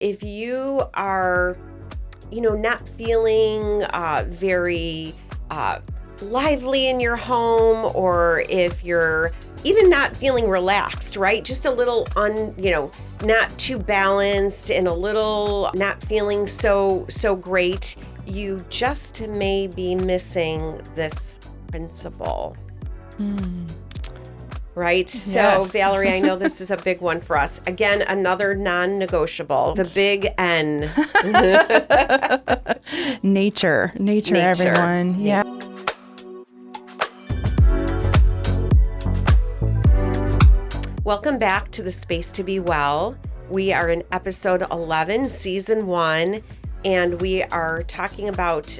if you are, not feeling very lively in your home, or if you're even not feeling relaxed, right? Just a little not too balanced and a little not feeling so great, you just may be missing this principle. Right? So, Yes. Valerie, I know this is a big one for us. Again, another non-negotiable, the big N. Nature, everyone. Yeah. Welcome back to the Space to Be Well. We are in episode 11, season 1, and we are talking about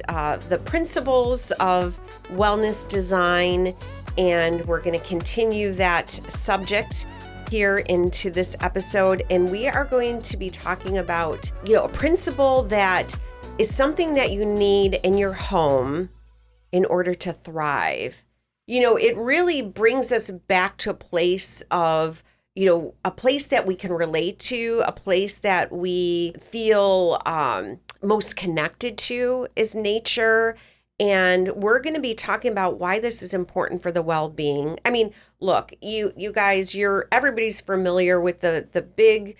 the principles of wellness design, and we're going to continue that subject here into this episode. And we are going to be talking about, a principle that is something that you need in your home in order to thrive. It really brings us back to a place of, a place that we can relate to, a place that we feel most connected to is nature. And we're going to be talking about why this is important for the well-being. I mean, look, you guys, everybody's familiar with the big,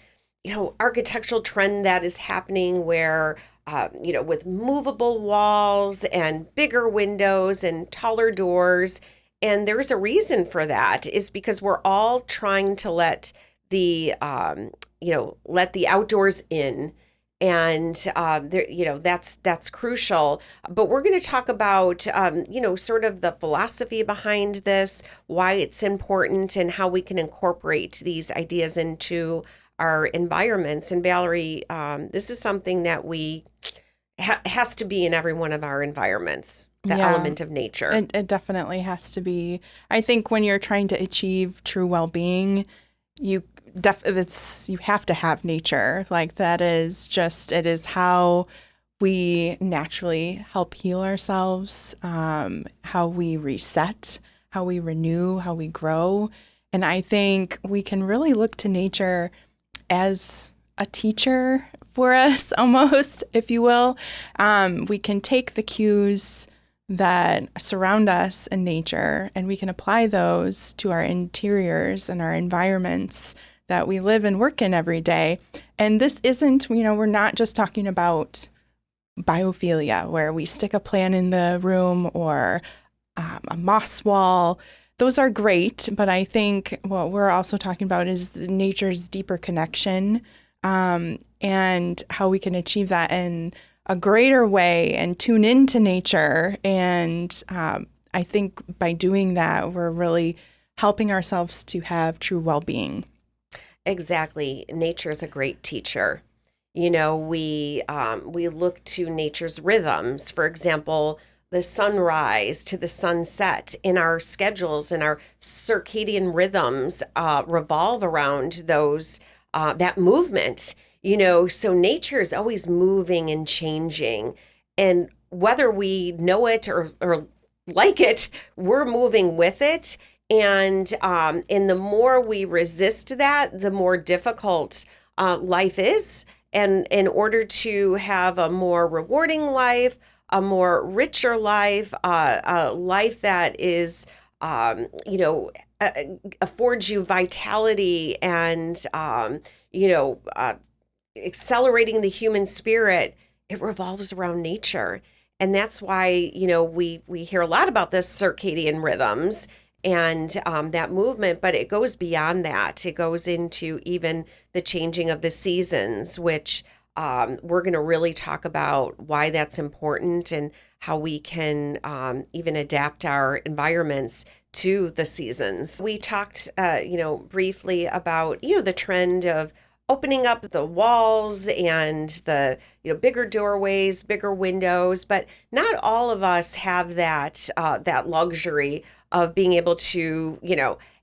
architectural trend that is happening where, with movable walls and bigger windows and taller doors. And there's a reason for that, is because we're all trying to let the outdoors in. And that's crucial. But we're going to talk about sort of the philosophy behind this, why it's important, and how we can incorporate these ideas into our environments. And Valerie, this is something that we has to be in every one of our environments. The element of nature. It definitely has to be. I think when you're trying to achieve true well-being, you have to have nature. Like it is how we naturally help heal ourselves, how we reset, how we renew, how we grow. And I think we can really look to nature as a teacher for us, almost, if you will. We can take the cues that surround us in nature, and we can apply those to our interiors and our environments that we live and work in every day. And this isn't, we're not just talking about biophilia, where we stick a plant in the room or a moss wall. Those are great, but I think what we're also talking about is nature's deeper connection, and how we can achieve that in a greater way and tune into nature. And I think by doing that, we're really helping ourselves to have true well-being. Exactly. Nature is a great teacher. We look to nature's rhythms. For example, the sunrise to the sunset in our schedules and our circadian rhythms revolve around those that movement. So nature is always moving and changing. And whether we know it or like it, we're moving with it. And the more we resist that, the more difficult life is. And in order to have a more rewarding life, a more richer life, a life that is, affords you vitality and, accelerating the human spirit, it revolves around nature. And that's why, we hear a lot about this circadian rhythms and that movement, but it goes beyond that. It goes into even the changing of the seasons, which we're going to really talk about why that's important and how we can even adapt our environments to the seasons. We talked, briefly about, the trend of opening up the walls and the bigger doorways, bigger windows, but not all of us have that luxury of being able to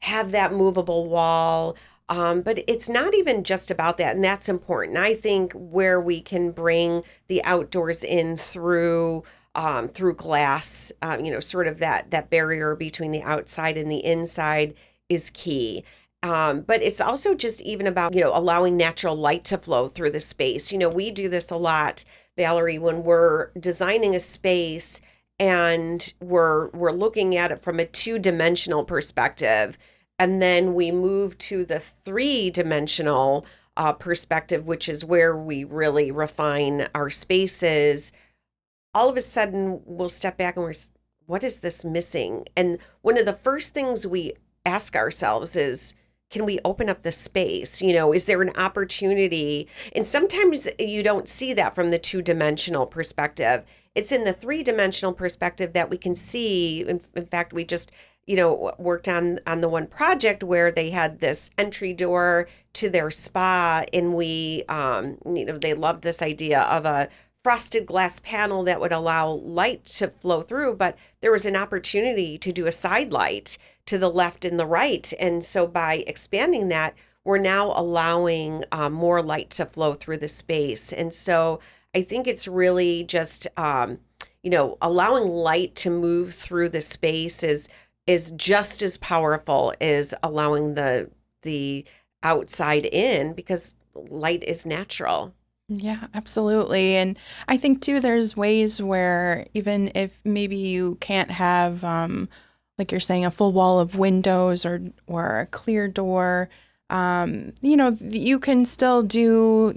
have that movable wall. But it's not even just about that, and that's important. I think where we can bring the outdoors in through glass, sort of that barrier between the outside and the inside is key. But it's also just even about, allowing natural light to flow through the space. We do this a lot, Valerie, when we're designing a space and we're looking at it from a two-dimensional perspective, and then we move to the three-dimensional perspective, which is where we really refine our spaces. All of a sudden, we'll step back and what is this missing? And one of the first things we ask ourselves is, can we open up the space? Is there an opportunity? And sometimes you don't see that from the two-dimensional perspective. It's in the three-dimensional perspective that we can see. In fact, we just, worked on the one project where they had this entry door to their spa, and we, they loved this idea of a frosted glass panel that would allow light to flow through, but there was an opportunity to do a side light to the left and the right. And so by expanding that, we're now allowing more light to flow through the space. And so I think it's really just, allowing light to move through the space is just as powerful as allowing the outside in, because light is natural. Yeah, absolutely. And I think too, there's ways where even if maybe you can't have, like you're saying, a full wall of windows or a clear door, you can still do,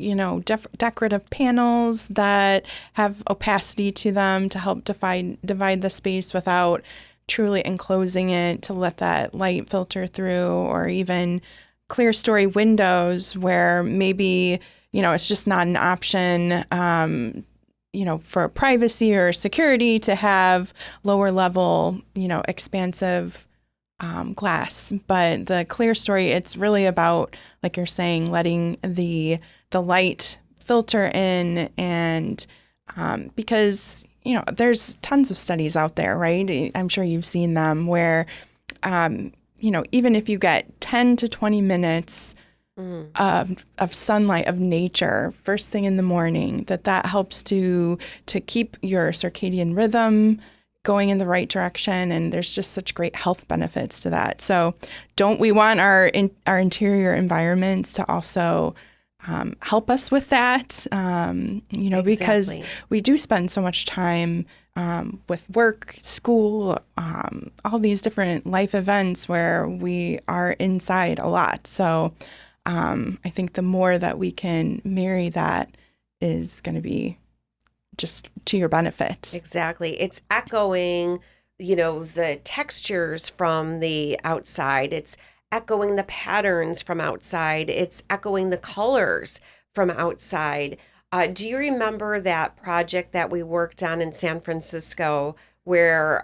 decorative panels that have opacity to them to help divide the space without truly enclosing it, to let that light filter through, or even clear story windows where maybe it's just not an option, for privacy or security to have lower level, expansive glass. But the clear story, it's really about, like you're saying, letting the light filter in, and because there's tons of studies out there, right? I'm sure you've seen them where, even if you get 10 to 20 minutes of sunlight, of nature, first thing in the morning, that helps to keep your circadian rhythm going in the right direction. And there's just such great health benefits to that. So don't we want our interior environments to also help us with that, Exactly. because we do spend so much time with work, school, all these different life events where we are inside a lot. So I think the more that we can marry that is going to be just to your benefit. Exactly. It's echoing, the textures from the outside. It's echoing the patterns from outside. It's echoing the colors from outside. Do you remember that project that we worked on in San Francisco where,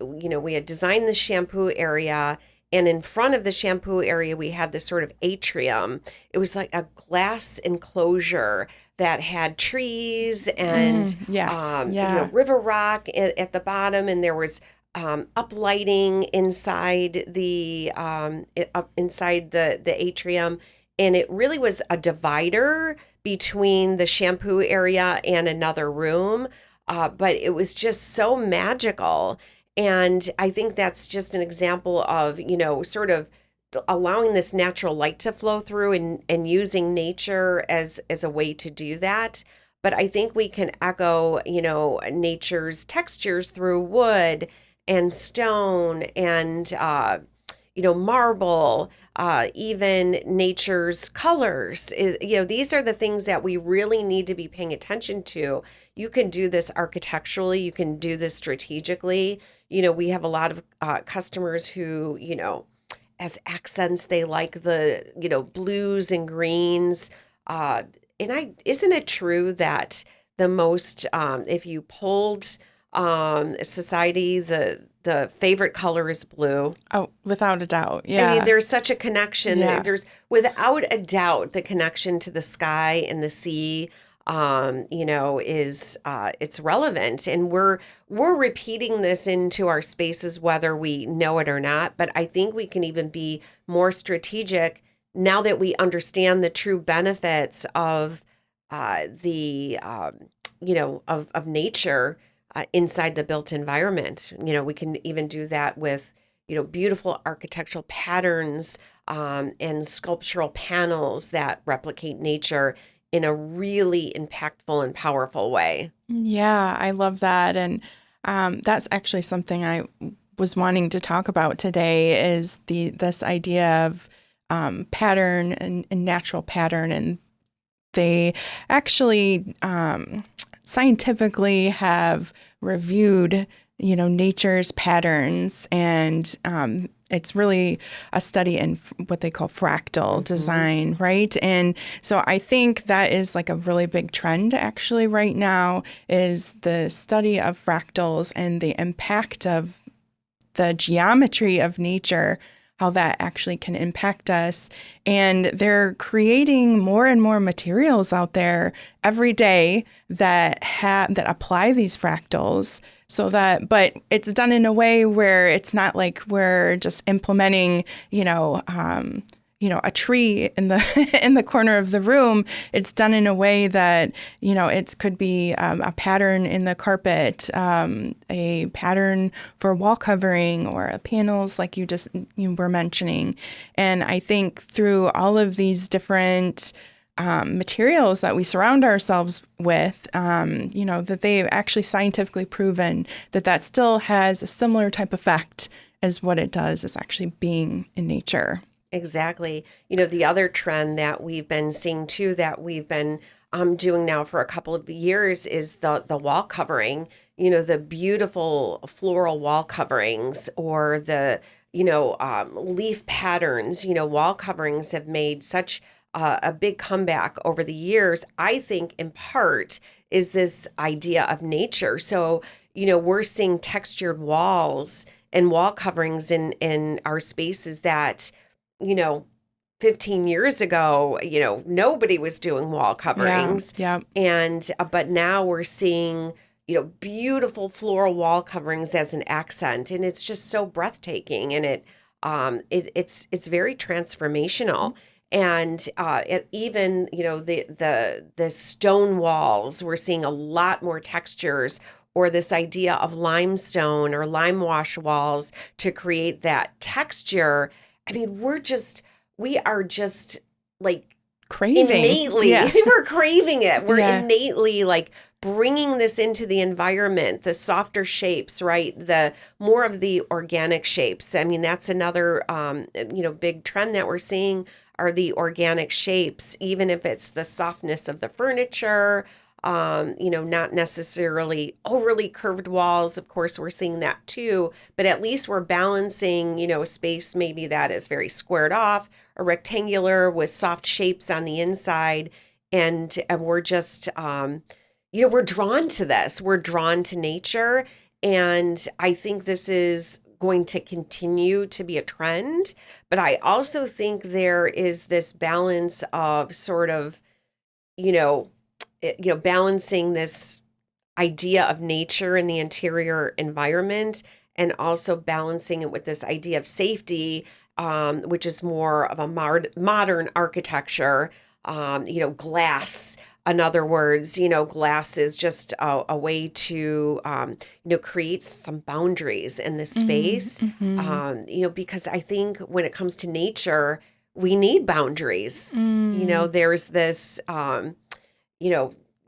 we had designed the shampoo area, and in front of the shampoo area, we had this sort of atrium. It was like a glass enclosure that had trees and, Yes. Yeah. river rock at the bottom, and there was uplighting inside inside the atrium, and it really was a divider between the shampoo area and another room. But it was just so magical. And I think that's just an example of, sort of allowing this natural light to flow through and using nature as a way to do that. But I think we can echo, nature's textures through wood and stone and, marble, even nature's colors. These are the things that we really need to be paying attention to. You can do this architecturally. You can do this strategically. We have a lot of customers who, as accents, they like the, blues and greens. Isn't it true that the most, if you polled society, the favorite color is blue? Oh, without a doubt. Yeah. I mean, there's such a connection. Yeah. There's without a doubt the connection to the sky and the sea. Is it's relevant, and we're repeating this into our spaces whether we know it or not. But I think we can even be more strategic now that we understand the true benefits of of nature inside the built environment. We can even do that with beautiful architectural patterns and sculptural panels that replicate nature in a really impactful and powerful way. Yeah, I love that. And that's actually something I was wanting to talk about today is this idea of pattern and natural pattern. And they actually scientifically have reviewed, nature's patterns, and it's really a study in what they call fractal design, right? And so I think that is like a really big trend actually right now is the study of fractals and the impact of the geometry of nature, how that actually can impact us. And they're creating more and more materials out there every day that apply these fractals but it's done in a way where it's not like we're just implementing, a tree in the in the corner of the room. It's done in a way that, it could be a pattern in the carpet, a pattern for wall covering or panels like you were mentioning. And I think through all of these different materials that we surround ourselves with, that they've actually scientifically proven that still has a similar type effect as what it does is actually being in nature. Exactly. The other trend that we've been seeing too, that we've been doing now for a couple of years is the wall covering, the beautiful floral wall coverings or the, leaf patterns. Wall coverings have made such a big comeback over the years. I think in part is this idea of nature. So, we're seeing textured walls and wall coverings in our spaces that, 15 years ago, nobody was doing wall coverings. Yeah. And, but now we're seeing, beautiful floral wall coverings as an accent. And it's just so breathtaking. And it's very transformational. And even, the stone walls, we're seeing a lot more textures, or this idea of limestone or lime wash walls to create that texture. I mean, we are just like craving. Innately, we're craving it. We're innately like bringing this into the environment, the softer shapes, right? The more of the organic shapes. I mean, that's another, big trend that we're seeing are the organic shapes, even if it's the softness of the furniture, not necessarily overly curved walls. Of course, we're seeing that too, but at least we're balancing, a space maybe that is very squared off or rectangular with soft shapes on the inside. And we're just, we're drawn to this. We're drawn to nature. And I think this is going to continue to be a trend. But I also think there is this balance of sort of, balancing this idea of nature in the interior environment and also balancing it with this idea of safety, which is more of a modern architecture, glass. In other words, glass is just a way to, create some boundaries in this space, because I think when it comes to nature, we need boundaries. There's this,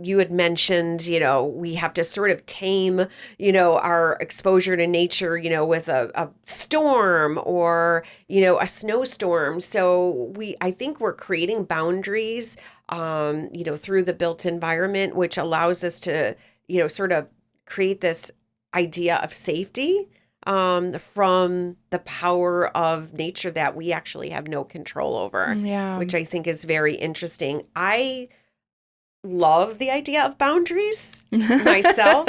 you had mentioned, we have to sort of tame, our exposure to nature, with a storm or, a snowstorm. So I think we're creating boundaries, through the built environment, which allows us to, sort of create this idea of safety from the power of nature that we actually have no control over, which I think is very interesting. I love the idea of boundaries myself.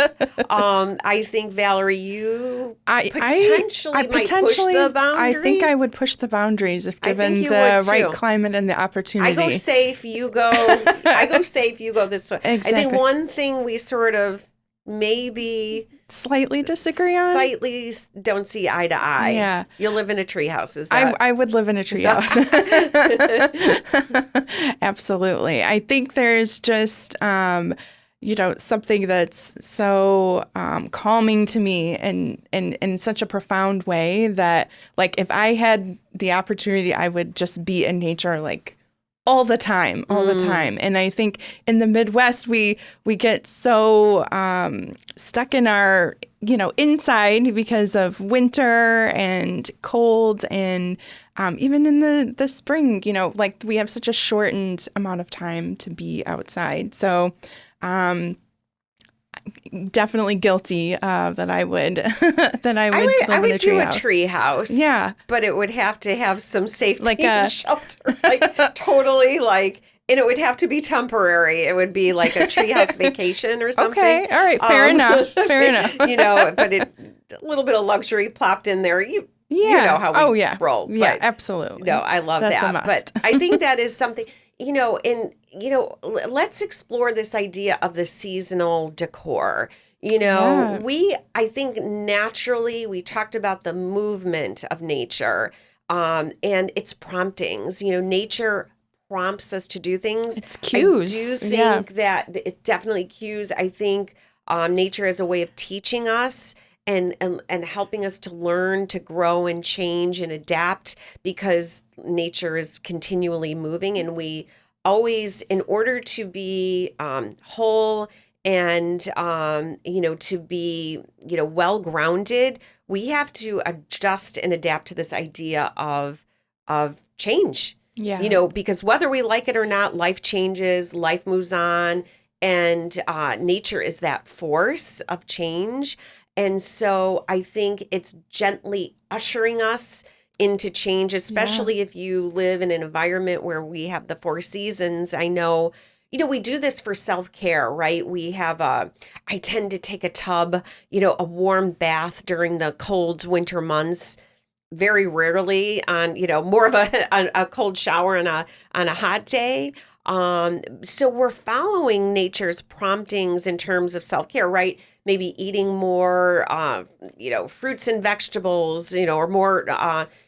I think, Valerie, you potentially might push the boundaries. I think I would push the boundaries if given the right climate and the opportunity. I go safe, you go. I go safe, you go this way. Exactly. I think one thing we sort of maybe slightly disagree on, slightly don't see eye to eye. Yeah, you'll live in a treehouse. Is that? I would live in a treehouse. Absolutely. I think there's just something that's so calming to me and in such a profound way that, like, if I had the opportunity, I would just be in nature, like, all the time. And I think in the Midwest, we get so stuck in our, inside because of winter and cold. And even in the spring, like, we have such a shortened amount of time to be outside. So definitely guilty that I would live I in would a do a treehouse. tree house. Yeah. But it would have to have some safety Like and shelter. Like totally like, and it would have to be temporary. It would be like a treehouse vacation or something. Okay. All right. Fair enough. Fair enough. But a little bit of luxury plopped in there. You know how we roll. Yeah, But absolutely. no, I love That's that. a must. But I think that is something, let's explore this idea of the seasonal decor. Yeah. I think naturally we talked about the movement of nature and its promptings. Nature prompts us to do things. It's cues. I do think that it definitely cues. I think nature is a way of teaching us and helping us to learn, to grow and change and adapt, because nature is continually moving, and we always, in order to be whole and to be well grounded, we have to adjust and adapt to this idea of change. Yeah. Because whether we like it or not, life changes, life moves on, and nature is that force of change. And so I think it's gently ushering us into change, especially if you live in an environment where we have the four seasons. I know, we do this for self-care, right? I tend to take a tub, a warm bath during the cold winter months. Very rarely on, more of a cold shower on a hot day. So we're following nature's promptings in terms of self-care, right? Maybe eating more, fruits and vegetables, or more,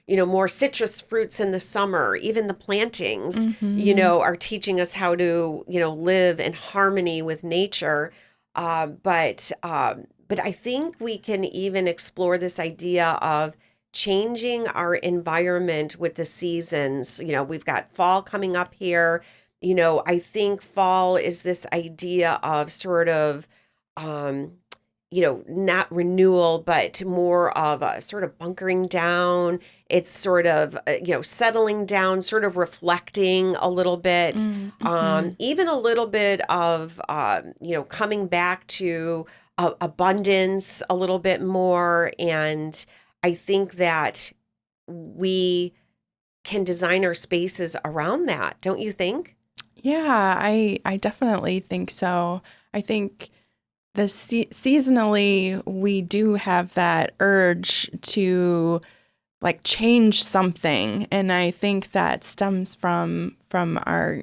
more citrus fruits in the summer. Even the plantings, are teaching us how to, live in harmony with nature. But I think we can even explore this idea of changing our environment with the seasons. We've got fall coming up here. I think fall is this idea of sort of, not renewal, but more of a sort of bunkering down. It's sort of, settling down, sort of reflecting a little bit, even a little bit of, coming back to abundance a little bit more. And I think that we can design our spaces around that. Don't you think? Yeah, I definitely think so. I think seasonally, we do have that urge to, like, change something. And I think that stems from our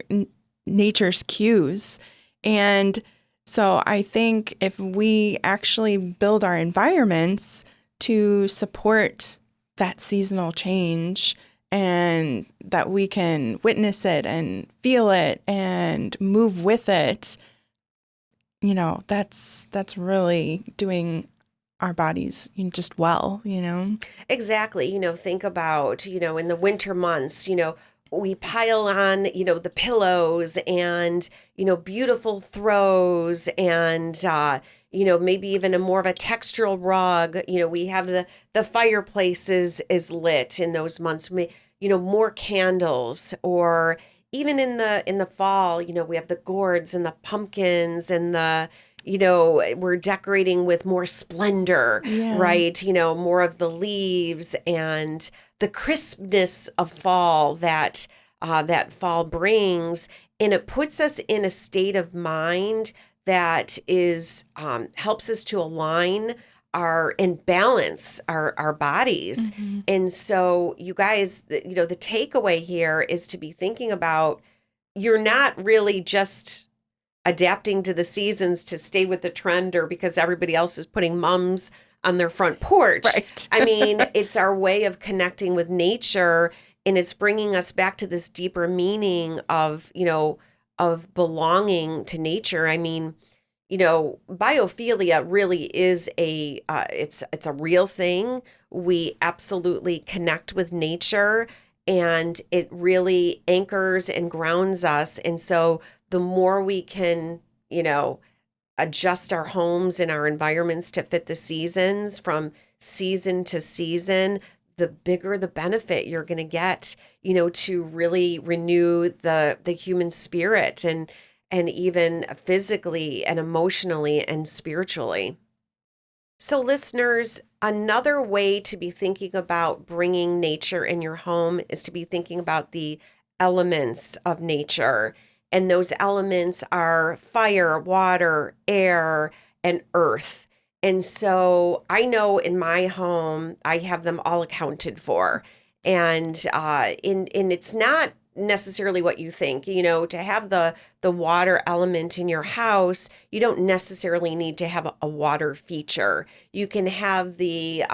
nature's cues. And so I think if we actually build our environments to support that seasonal change, and that we can witness it and feel it and move with it, that's really doing our bodies just well, Exactly. Think about, in the winter months, we pile on, the pillows and, beautiful throws and, maybe even a more of a textural rug. We have the fireplace is lit in those months. More candles, or even in the fall, we have the gourds and the pumpkins and we're decorating with more splendor, right? More of the leaves and the crispness of fall that fall brings, and it puts us in a state of mind that is helps us to align and balance our bodies. And so, you guys, the takeaway here is to be thinking about, you're not really just adapting to the seasons to stay with the trend, or because everybody else is putting mums on their front porch. Right. I mean, it's our way of connecting with nature, and it's bringing us back to this deeper meaning of belonging to nature. I mean, biophilia really is it's a real thing. We absolutely connect with nature, and it really anchors and grounds us. And so the more we can, you know, adjust our homes and our environments to fit the seasons from season to season, the bigger the benefit you're going to get, to really renew the human spirit and even physically and emotionally and spiritually. So, listeners, another way to be thinking about bringing nature in your home is to be thinking about the elements of nature. And those elements are fire, water, air, and earth. And so I know in my home, I have them all accounted for. And it's not necessarily what you think. To have the water element in your house, you don't necessarily need to have a water feature. You can have the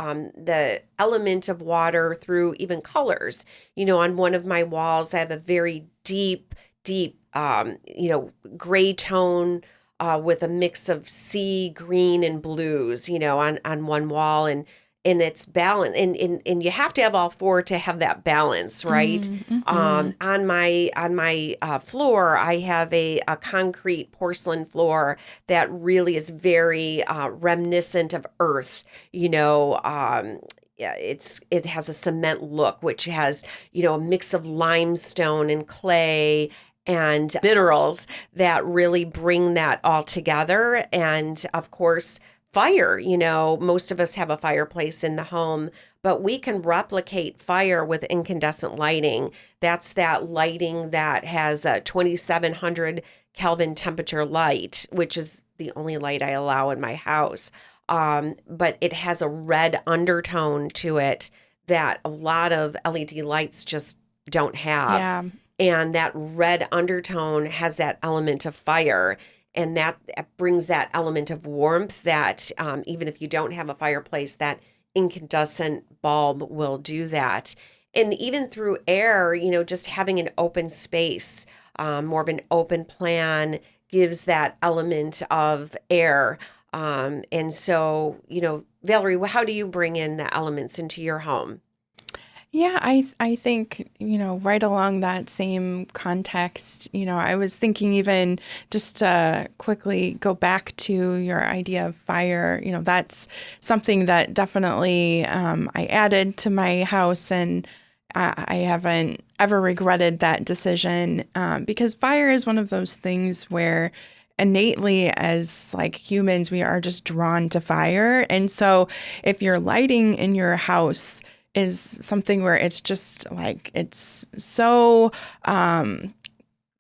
element of water through even colors. On one of my walls, I have a very deep gray tone with a mix of sea green and blues, on one wall, and it's balance, and you have to have all four to have that balance, right? Mm-hmm. On my floor, I have a concrete porcelain floor that really is very reminiscent of earth. Yeah, it has a cement look, which has a mix of limestone and clay and minerals that really bring that all together. And of course, fire. Most of us have a fireplace in the home, but we can replicate fire with incandescent lighting. That's that lighting that has a 2700 Kelvin temperature light, which is the only light I allow in my house. But it has a red undertone to it that a lot of LED lights just don't have. Yeah. And that red undertone has that element of fire. And that brings that element of warmth that even if you don't have a fireplace, that incandescent bulb will do that. And even through air, just having an open space, more of an open plan gives that element of air. And so, Valerie, how do you bring in the elements into your home? Yeah, I think, right along that same context, I was thinking even just to quickly go back to your idea of fire, that's something that definitely I added to my house, and I haven't ever regretted that decision because fire is one of those things where innately as like humans, we are just drawn to fire. And so if you're lighting in your house is something where it's just like it's so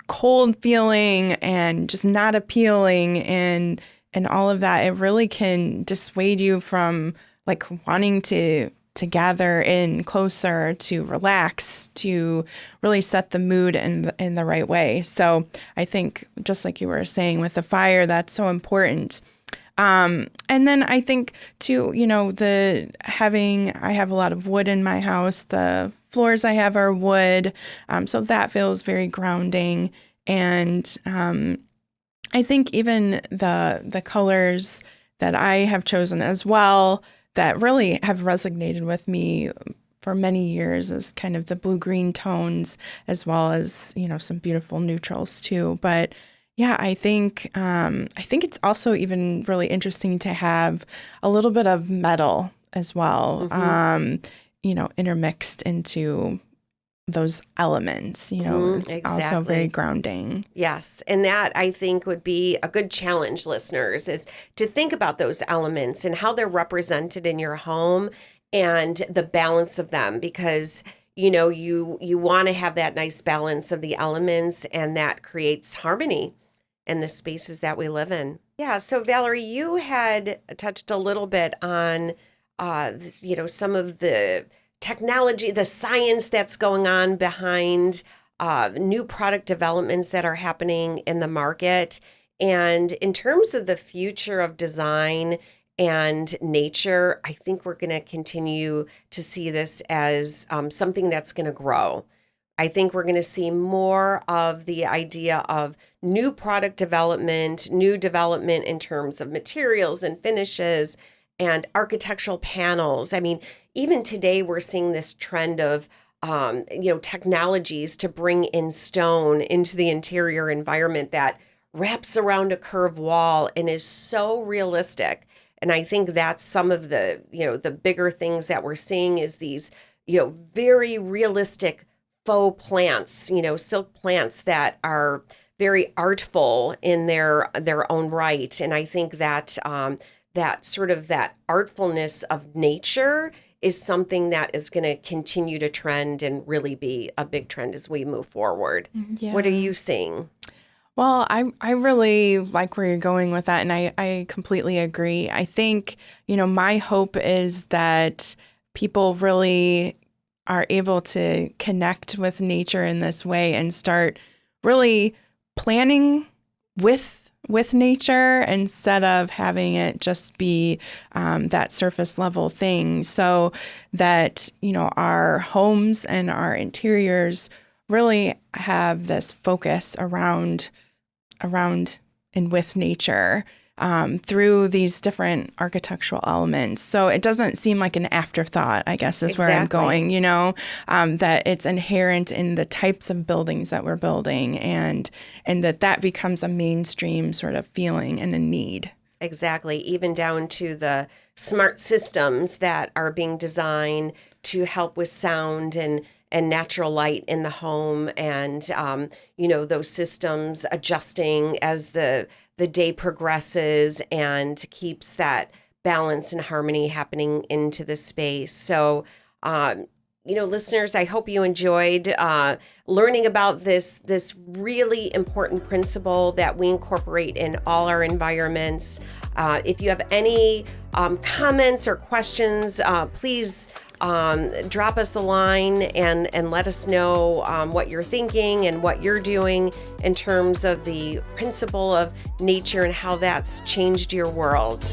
cold feeling and just not appealing and all of that, it really can dissuade you from like wanting to gather in closer, to relax, to really set the mood in the right way. So I think just like you were saying with the fire, that's so important. And then I think too, I have a lot of wood in my house. The floors I have are wood. So that feels very grounding. And I think even the colors that I have chosen as well that really have resonated with me for many years is kind of the blue-green tones, as well as, some beautiful neutrals too. But yeah, I think it's also even really interesting to have a little bit of metal as well, intermixed into those elements. It's also very Exactly. grounding. Yes. And that I think would be a good challenge, listeners, is to think about those elements and how they're represented in your home and the balance of them, because you want to have that nice balance of the elements, and that creates harmony in the spaces that we live in. Yeah. So Valerie, you had touched a little bit on some of the technology, the science that's going on behind new product developments that are happening in the market. And in terms of the future of design and nature, I think we're going to continue to see this as something that's going to grow. I think we're going to see more of the idea of new product development, new development in terms of materials and finishes and architectural panels. I mean, even today we're seeing this trend of technologies to bring in stone into the interior environment that wraps around a curved wall and is so realistic. And I think that's some of the, the bigger things that we're seeing is these, very realistic faux plants, silk plants that are very artful in their own right. And I think that that artfulness of nature is something that is going to continue to trend and really be a big trend as we move forward. Yeah. What are you seeing? Well, I really like where you're going with that, and I completely agree. I think, my hope is that people really are able to connect with nature in this way and start really planning with nature instead of having it just be that surface level thing, so that, our homes and our interiors really have this focus around and with nature through these different architectural elements. So it doesn't seem like an afterthought, I guess, is where I'm going, that it's inherent in the types of buildings that we're building and that becomes a mainstream sort of feeling and a need. Exactly. Even down to the smart systems that are being designed to help with sound and natural light in the home, and those systems adjusting as the day progresses and keeps that balance and harmony happening into the space. So listeners, I hope you enjoyed learning about this really important principle that we incorporate in all our environments. If you have any comments or questions, please drop us a line and let us know what you're thinking and what you're doing in terms of the principle of nature and how that's changed your world.